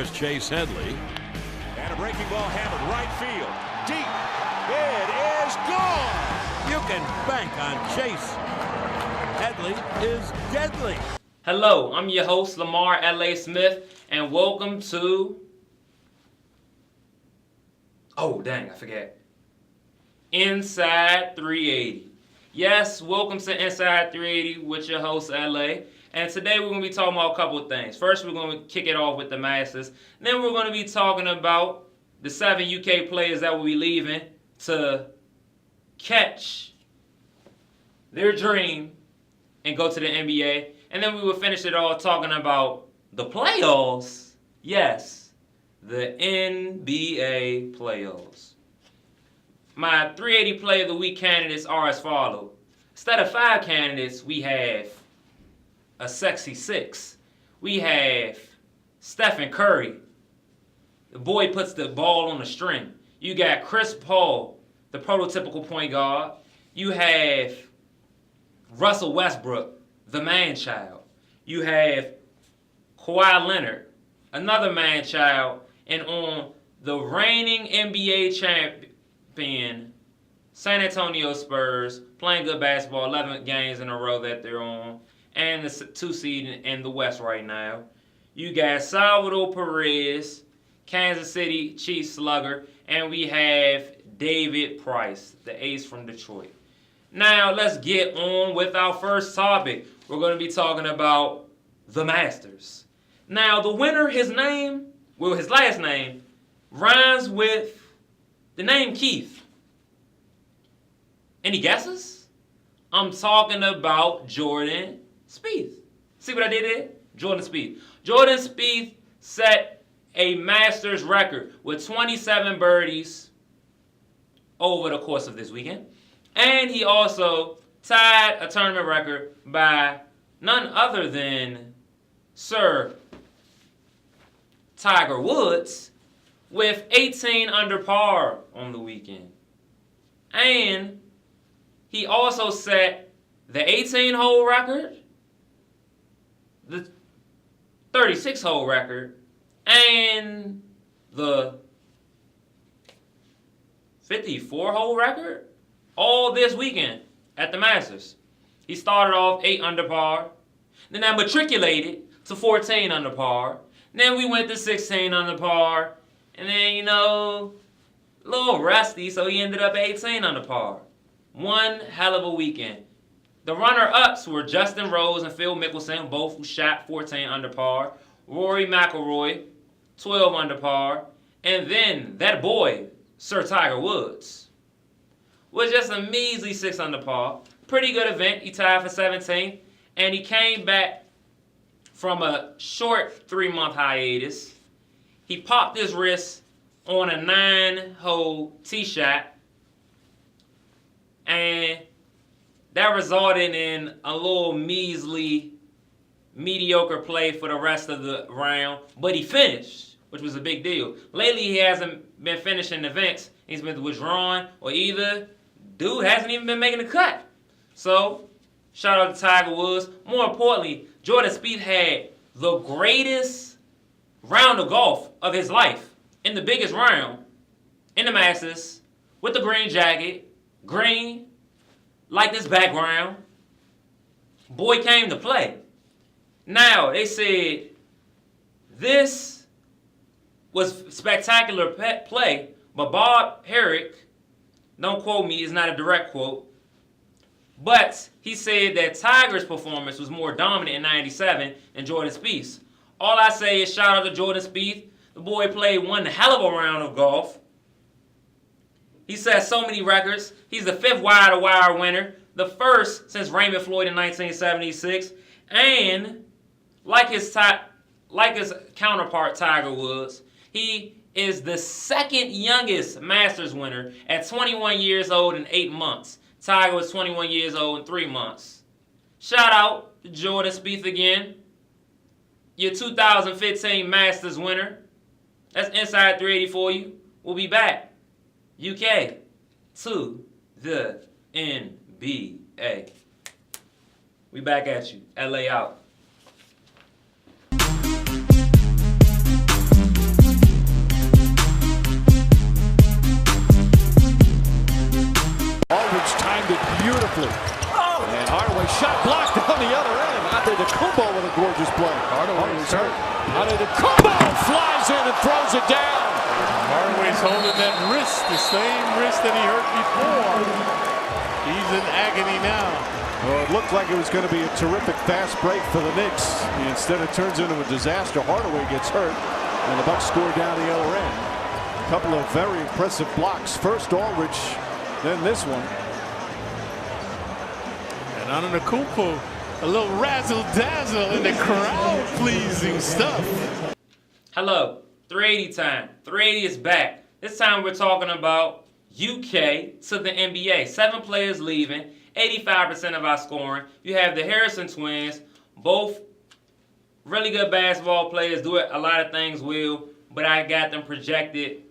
Here's Chase Headley. And a breaking ball hammered right field. Deep. It is gone. You can bank on Chase. Headley is deadly. Hello, I'm your host, Lamar L.A. Smith, and welcome to... Oh, dang, I forget. Inside 380. Yes, welcome to Inside 380 with your host, L.A. And today we're going to be talking about a couple of things. First, we're going to kick it off with the Masters. Then we're going to be talking about the 7 UK players that will be leaving to catch their dream and go to the NBA. And then we will finish it all talking about the playoffs. Yes, the NBA playoffs. My 380 Player of the Week candidates are as follows. Instead of 5 candidates, we have a sexy 6. We have Stephen Curry. The boy puts the ball on the string. You got Chris Paul, the prototypical point guard. You have Russell Westbrook, the man-child. You have Kawhi Leonard, another man-child. And on the reigning NBA champion, San Antonio Spurs, playing good basketball, 11 games in a row that they're on, and the 2 seed in the West right now. You got Salvador Perez, Kansas City Chiefs slugger, and we have David Price, the ace from Detroit. Now, let's get on with our first topic. We're going to be talking about the Masters. Now, the winner, his last name, rhymes with the name Keith. Any guesses? I'm talking about Jordan Spieth. See what I did there? Jordan Spieth. Jordan Spieth set a Masters record with 27 birdies over the course of this weekend. And he also tied a tournament record by none other than Sir Tiger Woods with 18 under par on the weekend. And he also set the 18-hole record, the 36-hole record, and the 54-hole record all this weekend at the Masters. He started off 8 under par, then I matriculated to 14 under par, then we went to 16 under par, and then, a little rusty, so he ended up at 18 under par. One hell of a weekend. The runner-ups were Justin Rose and Phil Mickelson, both who shot 14 under par. Rory McIlroy, 12 under par. And then that boy, Sir Tiger Woods, was just a measly 6 under par. Pretty good event. He tied for 17th. And he came back from a short 3-month hiatus. He popped his wrist on a 9-hole tee shot. And that resulted in a little measly, mediocre play for the rest of the round. But he finished, which was a big deal. Lately, he hasn't been finishing events. He's been withdrawing, or either dude hasn't even been making the cut. So, shout out to Tiger Woods. More importantly, Jordan Spieth had the greatest round of golf of his life in the biggest round in the Masters with the green jacket. Green, like this background. Boy came to play. Now, they said this was spectacular play, but Bob Herrick, don't quote me, it's not a direct quote, but he said that Tiger's performance was more dominant in 97 than Jordan Spieth's. All I say is shout out to Jordan Spieth. The boy played one hell of a round of golf. He set so many records. He's the 5th wire-to-wire winner, the first since Raymond Floyd in 1976. And like his counterpart Tiger Woods, he is the 2nd youngest Masters winner at 21 years old and 8 months. Tiger was 21 years old and 3 months. Shout out to Jordan Spieth again, your 2015 Masters winner. That's Inside 380 for you. We'll be back. UK to the NBA. We back at you. LA out. Aldridge timed it beautifully. And Hardaway shot blocked on the other end. Antetokounmpo with a gorgeous play. Hardaway's hurt. Antetokounmpo flies in and throws it down. Hardaway's holding that wrist, the same wrist that he hurt before. He's in agony now. Well, it looked like it was going to be a terrific fast break for the Knicks. Instead, it turns into a disaster. Hardaway gets hurt, and the Bucks score down the other end. A couple of very impressive blocks. First Aldridge, then this one. And Antetokounmpo, a little razzle-dazzle in the crowd-pleasing stuff. Hello, 380 time. 380 is back. This time we're talking about UK to the NBA. 7 players leaving, 85% of our scoring. You have the Harrison twins, both really good basketball players, do a lot of things well, but I got them projected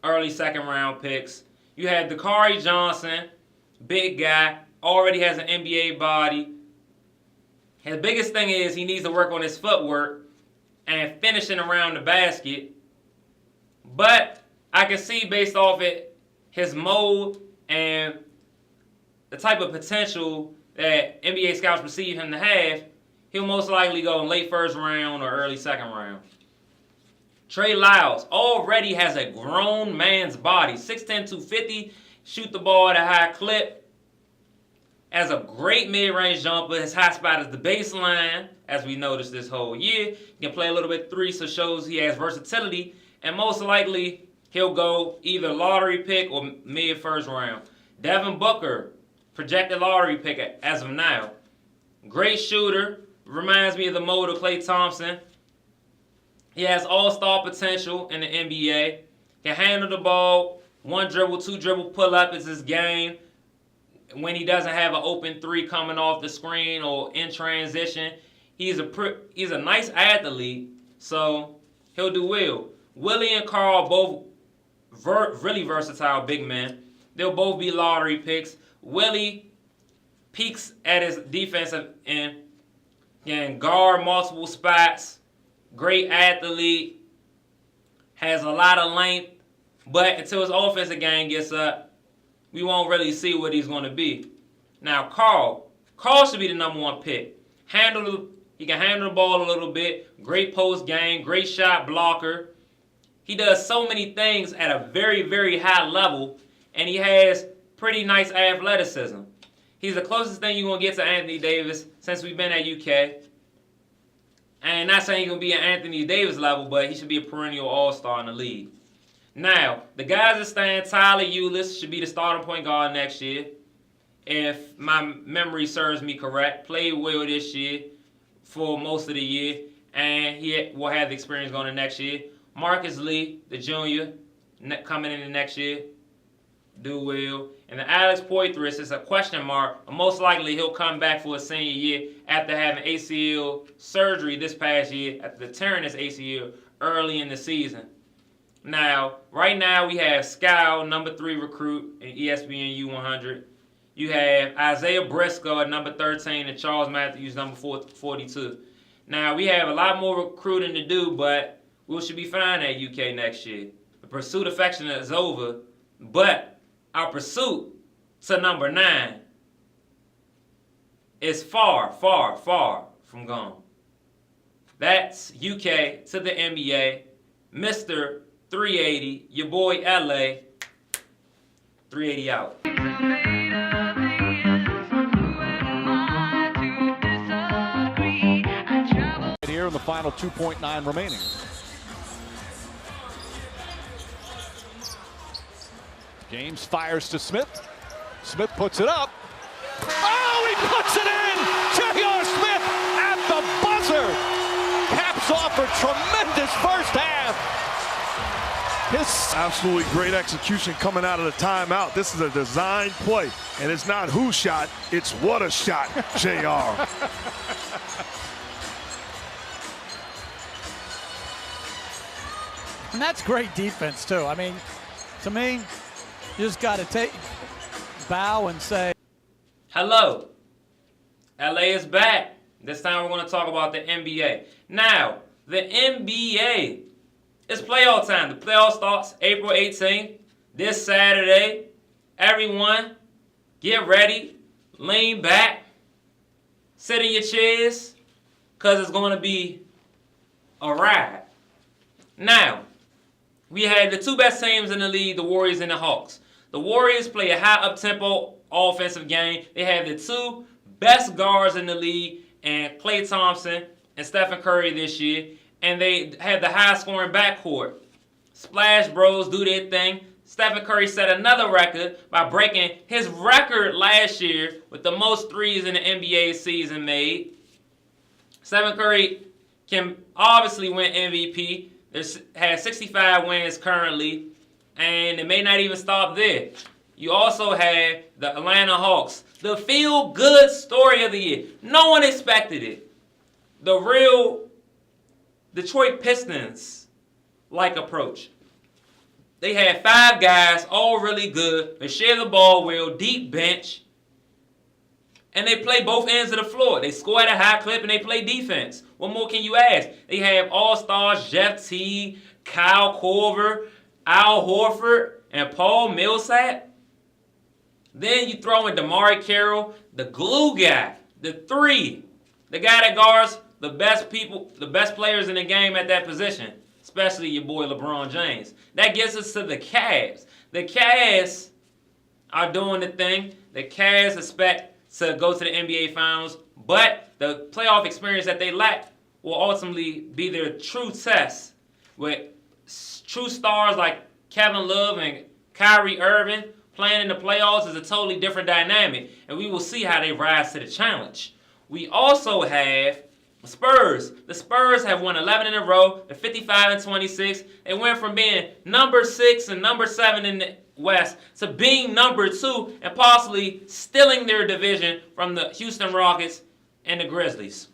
early second-round picks. You have Dakari Johnson, big guy, already has an NBA body. His biggest thing is he needs to work on his footwork and finishing around the basket. But I can see based off it, his mold and the type of potential that NBA scouts perceive him to have, he'll most likely go in late first round or early second round. Trey Lyles already has a grown man's body. 6'10", 250, shoot the ball at a high clip. Has a great mid-range jumper. His hot spot is the baseline, as we noticed this whole year. He can play a little bit three, so shows he has versatility. And most likely, he'll go either lottery pick or mid-first round. Devin Booker, projected lottery pick as of now. Great shooter. Reminds me of the mold of Klay Thompson. He has all-star potential in the NBA. Can handle the ball. 1 dribble, 2 dribble pull-up is his game. When he doesn't have an open three coming off the screen or in transition, he's a nice athlete, so he'll do well. Willie and Carl, both really versatile big men. They'll both be lottery picks. Willie peaks at his defensive end, can guard multiple spots, great athlete, has a lot of length, but until his offensive game gets up, we won't really see what he's going to be. Now, Carl should be the number 1 pick. He can handle the ball a little bit. Great post game, great shot blocker. He does so many things at a very, very high level, and he has pretty nice athleticism. He's the closest thing you're going to get to Anthony Davis since we've been at UK. And not saying he's going to be at Anthony Davis level, but he should be a perennial all-star in the league. Now, the guys that stand, Tyler Ulis should be the starting point guard next year. If my memory serves me correct, played well this year for most of the year, and he will have the experience going to next year. Marcus Lee, the junior, coming in the next year, do well. And the Alex Poitras is a question mark, but most likely he'll come back for his senior year after having ACL surgery this past year, after tearing his ACL early in the season. Now, right now we have Scal, number 3 recruit in ESPN U100. You have Isaiah Briscoe at number 13 and Charles Matthews, number 42. Now, we have a lot more recruiting to do, but we should be fine at UK next year. The pursuit affection is over, but our pursuit to number 9 is far, far, far from gone. That's UK to the NBA, Mr. 380, your boy LA, 380 out. Here in the final 2.9 remaining. James fires to Smith. Smith puts it up. Oh, he puts it in! J.R. Smith at the buzzer! Caps off a tremendous first half. His absolutely great execution coming out of the timeout. This is a design play, and it's not who shot, it's what a shot, JR. And that's great defense, too. I mean, to me, you just got to bow and say, hello, LA is back. This time we're going to talk about the NBA. Now, the NBA, it's playoff time. The playoff starts April 18th, this Saturday. Everyone, get ready, lean back, sit in your chairs, because it's going to be a ride. Now, we had the two best teams in the league, the Warriors and the Hawks. The Warriors play a high up-tempo offensive game. They have the two best guards in the league, and Klay Thompson and Stephen Curry this year, and they have the high-scoring backcourt. Splash Bros do their thing. Stephen Curry set another record by breaking his record last year with the most threes in the NBA season made. Stephen Curry can obviously win MVP. Has 65 wins currently, and it may not even stop there. You also have the Atlanta Hawks, the feel-good story of the year. No one expected it. The real Detroit Pistons-like approach. They had 5 guys, all really good. They share the ball well, deep bench, and they play both ends of the floor. They score at a high clip, and they play defense. What more can you ask? They have all-stars Jeff Teague, Kyle Korver, Al Horford, and Paul Millsap. Then you throw in DeMar Carroll, the glue guy, the 3, the guy that guards the best players in the game at that position, especially your boy LeBron James. That gets us to the Cavs. The Cavs are doing the thing. The Cavs expect to go to the NBA Finals, but the playoff experience that they lack will ultimately be their true test. With true stars like Kevin Love and Kyrie Irving playing in the playoffs is a totally different dynamic, and we will see how they rise to the challenge. We also have the Spurs. The Spurs have won 11 in a row. They're 55-26. They went from being number 6 and number 7 in the West to being number 2 and possibly stealing their division from the Houston Rockets and the Grizzlies.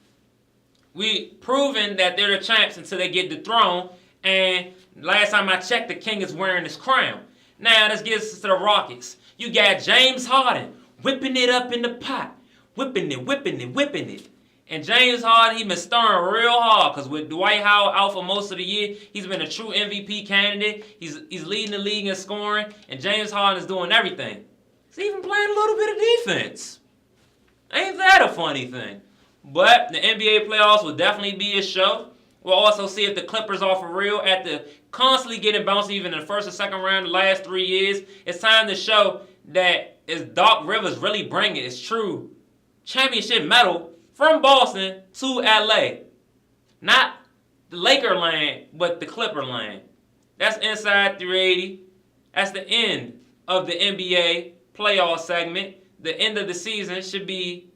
We proven that they're the champs until they get dethroned, and last time I checked, the king is wearing his crown. Now this gets us to the Rockets. You got James Harden whipping it up in the pot, whipping it. And James Harden, he's been stirring real hard because with Dwight Howard out for most of the year, he's been a true MVP candidate. He's leading the league in scoring, and James Harden is doing everything. He's even playing a little bit of defense. Ain't that a funny thing? But the NBA playoffs will definitely be a show. We'll also see if the Clippers are for real after constantly getting bounced even in the first or second round the last 3 years. It's time to show that is Doc Rivers really bringing his true championship medal from Boston to LA. Not the Laker land, but the Clipper land. That's Inside 380. That's the end of the NBA playoff segment. The end of the season should be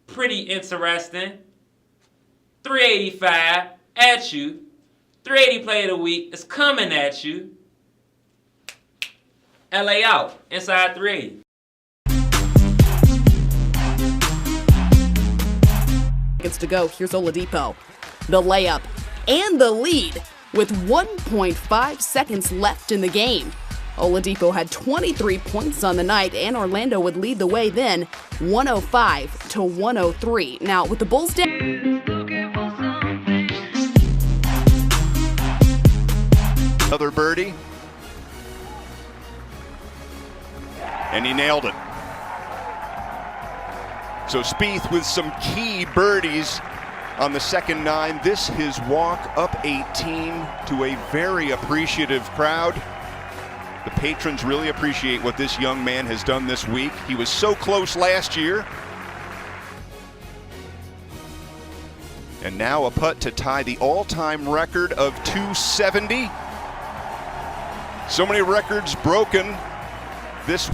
pretty interesting. 385 at you. 380 play of the week is coming at you. LA out. Inside 380. To go. Here's Oladipo. The layup and the lead with 1.5 seconds left in the game. Oladipo had 23 points on the night, and Orlando would lead the way then 105-103. Now with the Bulls down. Another birdie. And he nailed it. So Spieth with some key birdies on the second 9. This his walk up 18 to a very appreciative crowd. The patrons really appreciate what this young man has done this week. He was so close last year. And now a putt to tie the all-time record of 270. So many records broken this